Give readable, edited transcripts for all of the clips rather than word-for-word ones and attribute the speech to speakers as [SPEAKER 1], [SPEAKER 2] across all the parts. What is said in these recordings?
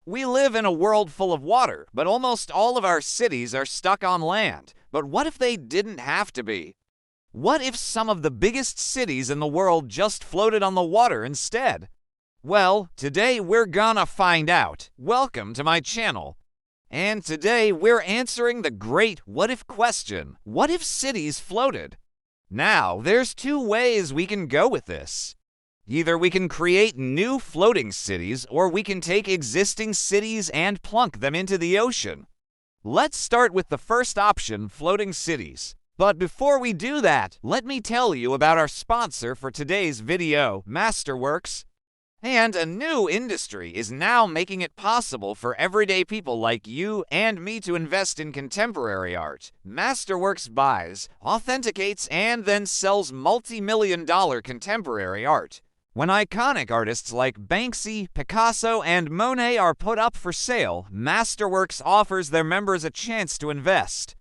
[SPEAKER 1] We live in a world full of water, but almost all of our cities are stuck on land. But what if they didn't have to be? What if some of the biggest cities in the world just floated on the water instead? Well, today we're gonna find out. Welcome to my channel. And today we're answering the great what if question. What if cities floated? Now, there's two ways we can go with this. Either we can create new floating cities, or we can take existing cities and plunk them into the ocean. Let's start with the first option, floating cities. But before we do that, let me tell you about our sponsor for today's video, Masterworks. And a new industry is now making it possible for everyday people like you and me to invest in contemporary art. Masterworks buys, authenticates, and then sells multi-million-dollar contemporary art. When iconic artists like Banksy, Picasso, and Monet are put up for sale, Masterworks offers their members a chance to invest.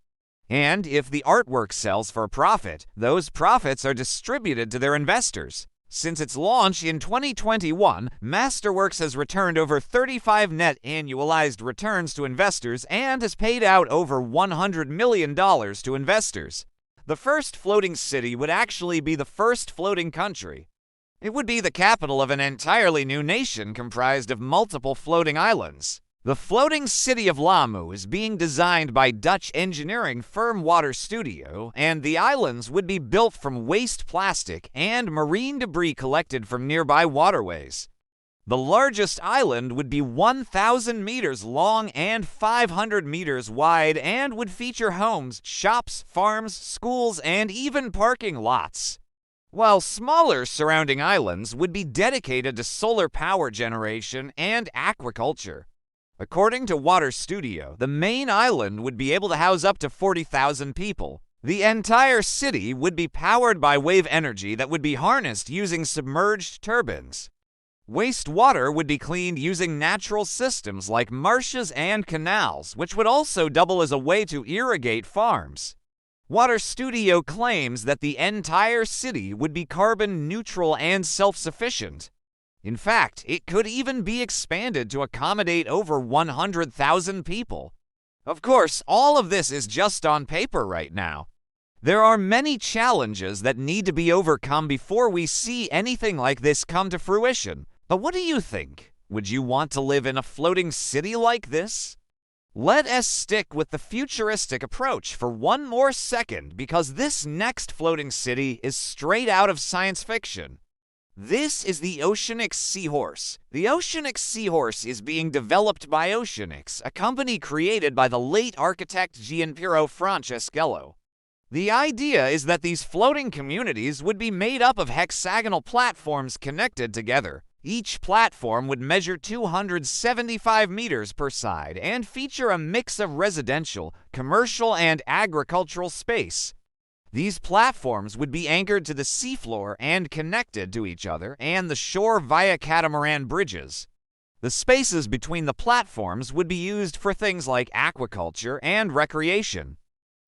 [SPEAKER 1] And if the artwork sells for a profit, those profits are distributed to their investors. Since its launch in 2021, Masterworks has returned over 35 net annualized returns to investors and has paid out over $100 million to investors. The first floating city would actually be the first floating country. It would be the capital of an entirely new nation comprised of multiple floating islands. The floating city of Lamu is being designed by Dutch engineering firm Water Studio, and the islands would be built from waste plastic and marine debris collected from nearby waterways. The largest island would be 1,000 meters long and 500 meters wide and would feature homes, shops, farms, schools, and even parking lots. While smaller surrounding islands would be dedicated to solar power generation and aquaculture. According to Water Studio, the main island would be able to house up to 40,000 people. The entire city would be powered by wave energy that would be harnessed using submerged turbines. Wastewater would be cleaned using natural systems like marshes and canals, which would also double as a way to irrigate farms. Water Studio claims that the entire city would be carbon neutral and self-sufficient. In fact, it could even be expanded to accommodate over 100,000 people. Of course, all of this is just on paper right now. There are many challenges that need to be overcome before we see anything like this come to fruition. But what do you think? Would you want to live in a floating city like this? Let us stick with the futuristic approach for one more second, because this next floating city is straight out of science fiction. This is the Oceanix Seahorse. The Oceanix Seahorse is being developed by Oceanix, a company created by the late architect Gianpiero Franceschello. The idea is that these floating communities would be made up of hexagonal platforms connected together. Each platform would measure 275 meters per side and feature a mix of residential, commercial, and agricultural space. These platforms would be anchored to the seafloor and connected to each other and the shore via catamaran bridges. The spaces between the platforms would be used for things like aquaculture and recreation.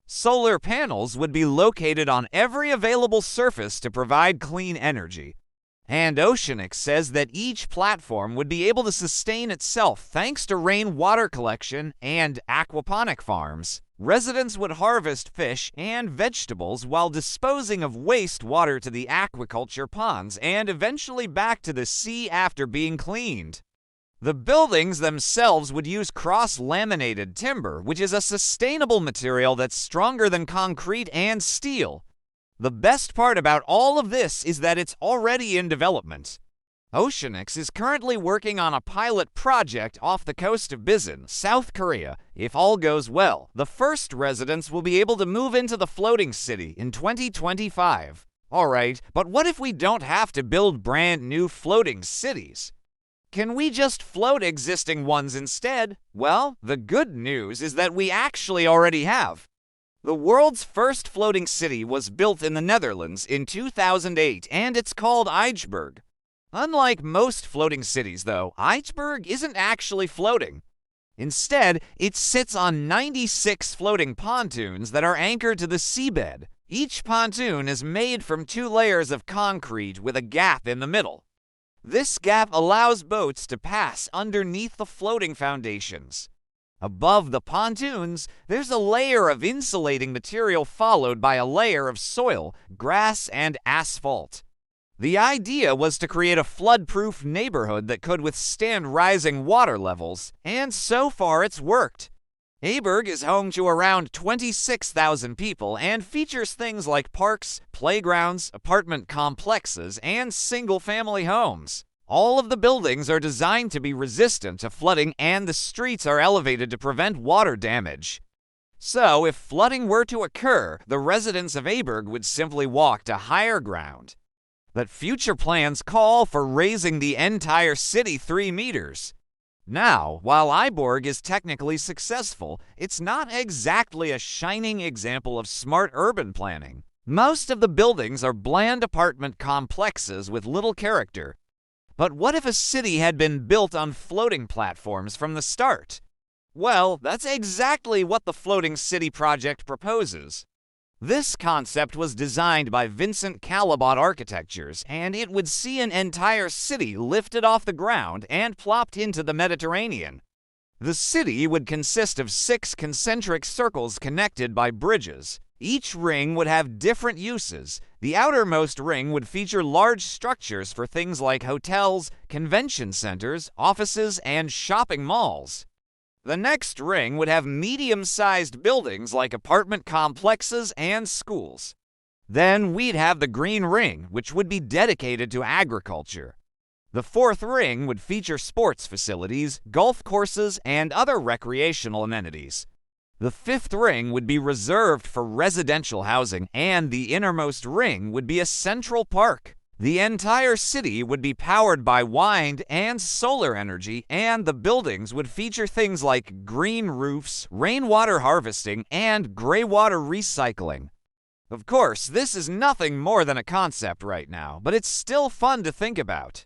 [SPEAKER 1] Solar panels would be located on every available surface to provide clean energy. And Oceanix says that each platform would be able to sustain itself thanks to rainwater collection and aquaponic farms. Residents would harvest fish and vegetables while disposing of wastewater to the aquaculture ponds and eventually back to the sea after being cleaned. The buildings themselves would use cross-laminated timber, which is a sustainable material that's stronger than concrete and steel. The best part about all of this is that it's already in development. Oceanix is currently working on a pilot project off the coast of Bisan, South Korea. If all goes well, the first residents will be able to move into the floating city in 2025. Alright, but what if we don't have to build brand new floating cities? Can we just float existing ones instead? Well, the good news is that we actually already have. The world's first floating city was built in the Netherlands in 2008, and it's called Eichberg. Unlike most floating cities, though, Eichberg isn't actually floating. Instead, it sits on 96 floating pontoons that are anchored to the seabed. Each pontoon is made from 2 layers of concrete with a gap in the middle. This gap allows boats to pass underneath the floating foundations. Above the pontoons, there's a layer of insulating material followed by a layer of soil, grass, and asphalt. The idea was to create a flood-proof neighborhood that could withstand rising water levels, and so far it's worked. Aberg is home to around 26,000 people and features things like parks, playgrounds, apartment complexes, and single-family homes. All of the buildings are designed to be resistant to flooding, and the streets are elevated to prevent water damage. So, if flooding were to occur, the residents of Aberg would simply walk to higher ground. But future plans call for raising the entire city 3 meters. Now, while Aalborg is technically successful, it's not exactly a shining example of smart urban planning. Most of the buildings are bland apartment complexes with little character. But what if a city had been built on floating platforms from the start? Well, that's exactly what the Floating City project proposes. This concept was designed by Vincent Caillebotte Architectures, and it would see an entire city lifted off the ground and plopped into the Mediterranean. The city would consist of 6 concentric circles connected by bridges. Each ring would have different uses. The outermost ring would feature large structures for things like hotels, convention centers, offices, and shopping malls. The next ring would have medium-sized buildings like apartment complexes and schools. Then we'd have the green ring, which would be dedicated to agriculture. The 4th ring would feature sports facilities, golf courses, and other recreational amenities. The 5th ring would be reserved for residential housing, and the innermost ring would be a central park. The entire city would be powered by wind and solar energy, and the buildings would feature things like green roofs, rainwater harvesting, and greywater recycling. Of course, this is nothing more than a concept right now, but it's still fun to think about.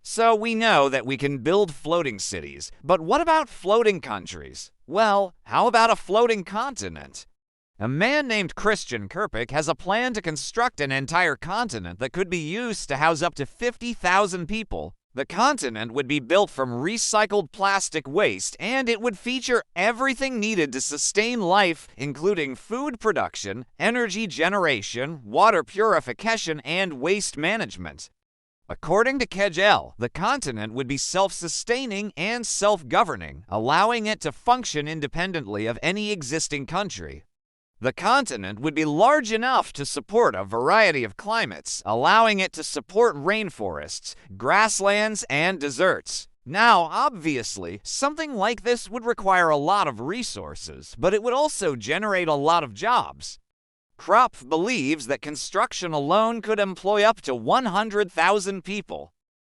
[SPEAKER 1] So we know that we can build floating cities, but what about floating countries? Well, how about a floating continent? A man named Christian Kirpik has a plan to construct an entire continent that could be used to house up to 50,000 people. The continent would be built from recycled plastic waste, and it would feature everything needed to sustain life, including food production, energy generation, water purification, and waste management. According to Kegel, the continent would be self-sustaining and self-governing, allowing it to function independently of any existing country. The continent would be large enough to support a variety of climates, allowing it to support rainforests, grasslands, and deserts. Now, obviously, something like this would require a lot of resources, but it would also generate a lot of jobs. Kropf believes that construction alone could employ up to 100,000 people.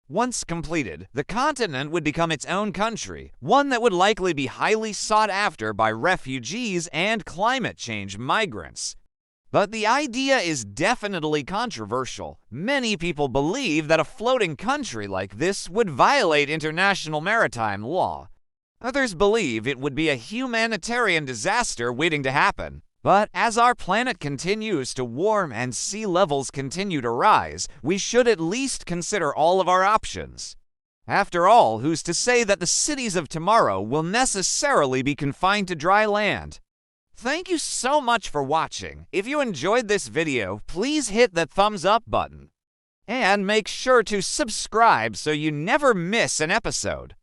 [SPEAKER 1] Once completed, the continent would become its own country, one that would likely be highly sought after by refugees and climate change migrants. But the idea is definitely controversial. Many people believe that a floating country like this would violate international maritime law. Others believe it would be a humanitarian disaster waiting to happen. But as our planet continues to warm and sea levels continue to rise, we should at least consider all of our options. After all, who's to say that the cities of tomorrow will necessarily be confined to dry land? Thank you so much for watching. If you enjoyed this video, please hit the thumbs up button. And make sure to subscribe so you never miss an episode.